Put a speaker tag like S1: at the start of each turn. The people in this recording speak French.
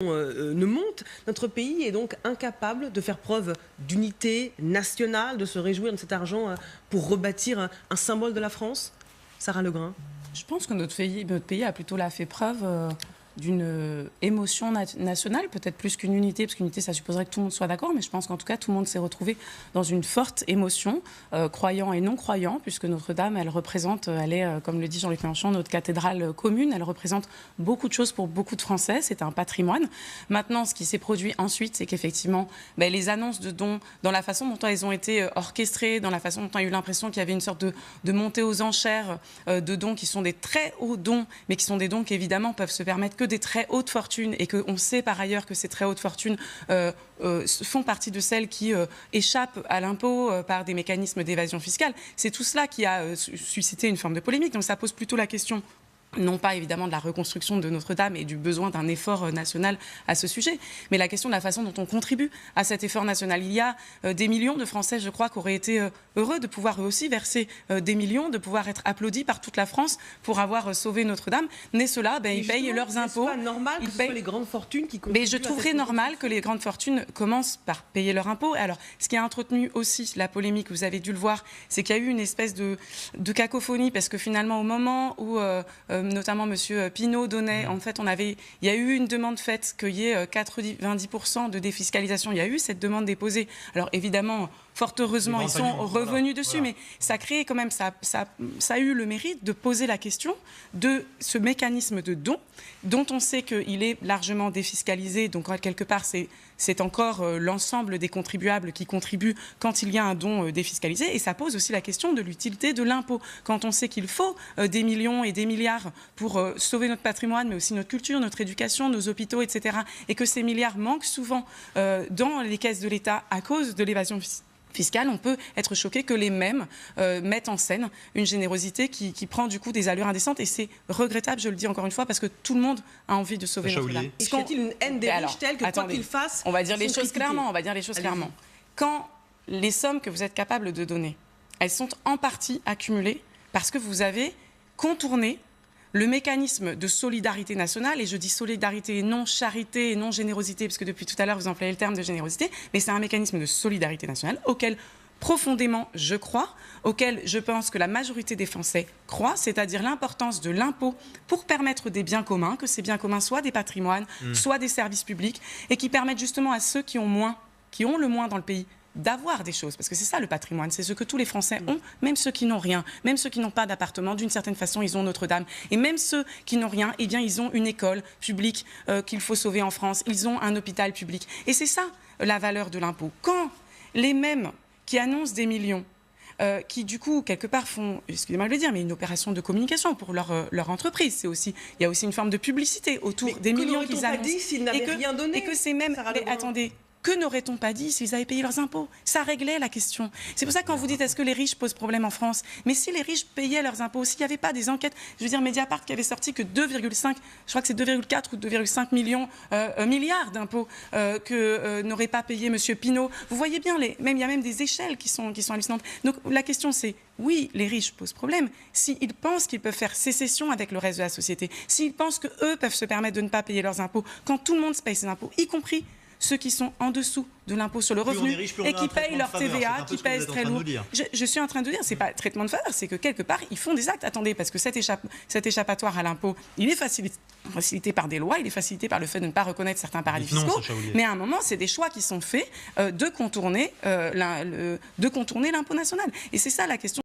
S1: Ne monte, notre pays est donc incapable de faire preuve d'unité nationale, de se réjouir de cet argent pour rebâtir un symbole de la France. Sarah Legrain.
S2: Je pense que notre pays a plutôt fait preuve d'une émotion nationale, peut-être plus qu'une unité, parce qu'unité, ça supposerait que tout le monde soit d'accord, mais je pense qu'en tout cas, tout le monde s'est retrouvé dans une forte émotion, croyant et non croyant, puisque Notre-Dame, elle représente, elle est, comme le dit Jean-Luc Mélenchon, notre cathédrale commune, elle représente beaucoup de choses pour beaucoup de Français, c'est un patrimoine. Maintenant, ce qui s'est produit ensuite, c'est qu'effectivement, les annonces de dons, dans la façon dont elles ont été orchestrées, dans la façon dont on a eu l'impression qu'il y avait une sorte de montée aux enchères de dons qui sont des très hauts dons, mais qui sont des dons qui évidemment peuvent se permettre que des très hautes fortunes, et qu'on sait par ailleurs que ces très hautes fortunes font partie de celles qui échappent à l'impôt par des mécanismes d'évasion fiscale. C'est tout cela qui a suscité une forme de polémique. Donc ça pose plutôt la question, non pas évidemment de la reconstruction de Notre-Dame et du besoin d'un effort national à ce sujet, mais la question de la façon dont on contribue à cet effort national. Il y a des millions de Français, je crois, qui auraient été heureux de pouvoir eux aussi verser des millions, de pouvoir être applaudis par toute la France pour avoir sauvé Notre-Dame. Mais ceux-là, ils payent leurs impôts.
S1: C'est pas normal que ce soit les grandes fortunes qui contribuent.
S2: Mais je trouverais normal que les grandes fortunes commencent par payer leurs impôts. Alors, ce qui a entretenu aussi la polémique, vous avez dû le voir, c'est qu'il y a eu une espèce de cacophonie, parce que finalement, au moment où notamment M. Pinault donnait, en fait, il y a eu une demande faite qu'il y ait 90% de défiscalisation. Il y a eu cette demande déposée. Alors évidemment, fort heureusement, ils sont revenus dessus, mais ça crée quand même, ça a eu le mérite de poser la question de ce mécanisme de don, dont on sait qu'il est largement défiscalisé. Donc quelque part, c'est encore l'ensemble des contribuables qui contribuent quand il y a un don défiscalisé. Et ça pose aussi la question de l'utilité de l'impôt. Quand on sait qu'il faut des millions et des milliards pour sauver notre patrimoine, mais aussi notre culture, notre éducation, nos hôpitaux, etc. Et que ces milliards manquent souvent dans les caisses de l'État à cause de l'évasion fiscale, on peut être choqué que les mêmes mettent en scène une générosité qui prend du coup des allures indécentes, et c'est regrettable, je le dis encore une fois, parce que tout le monde a envie de sauver Notre-Dame.
S1: Y a-t-il une haine des riches telle que quoi qu'ils fassent,
S2: on va dire les choses clairement, clairement. Quand les sommes que vous êtes capable de donner, elles sont en partie accumulées parce que vous avez contourné le mécanisme de solidarité nationale, et je dis solidarité et non charité et non générosité, parce que depuis tout à l'heure vous employez le terme de générosité, mais c'est un mécanisme de solidarité nationale auquel profondément je crois, auquel je pense que la majorité des Français croient, c'est-à-dire l'importance de l'impôt pour permettre des biens communs, que ces biens communs soient des patrimoines, soit des services publics, et qui permettent justement à ceux qui ont le moins dans le pays, d'avoir des choses, parce que c'est ça le patrimoine, c'est ce que tous les Français ont, même ceux qui n'ont rien, même ceux qui n'ont pas d'appartement, d'une certaine façon ils ont Notre-Dame, et même ceux qui n'ont rien, eh bien ils ont une école publique qu'il faut sauver en France, ils ont un hôpital public, et c'est ça la valeur de l'impôt. Quand les mêmes qui annoncent des millions, qui du coup quelque part font, excusez-moi de le dire, mais une opération de communication pour leur entreprise, il y a aussi une forme de publicité autour des millions qu'ils annoncent,
S1: dit s'ils n'avaient rien donné,
S2: et que ces mêmes, attendez, que n'aurait-on pas dit s'ils avaient payé leurs impôts? Ça réglait la question. C'est pour ça que quand vous dites est-ce que les riches posent problème en France, mais si les riches payaient leurs impôts, s'il n'y avait pas des enquêtes, je veux dire Mediapart qui avait sorti que 2,5, je crois que c'est 2,4 ou 2,5 milliards d'impôts que n'aurait pas payé M. Pinault. Vous voyez bien, il y a même des échelles qui sont hallucinantes. Donc la question c'est, oui, les riches posent problème s'ils pensent qu'ils peuvent faire sécession avec le reste de la société, s'ils pensent qu'eux peuvent se permettre de ne pas payer leurs impôts, quand tout le monde se paye ses impôts, y compris ceux qui sont en dessous de l'impôt sur le revenu et qui payent leur TVA, qui pèsent très lourd. Je suis en train de dire, c'est pas traitement de faveur, c'est que quelque part, ils font des actes. Attendez, parce que cet échappatoire à l'impôt, il est facilité par des lois, il est facilité par le fait de ne pas reconnaître certains paradis fiscaux, mais à un moment, c'est des choix qui sont faits de contourner l'impôt national. Et c'est ça la question.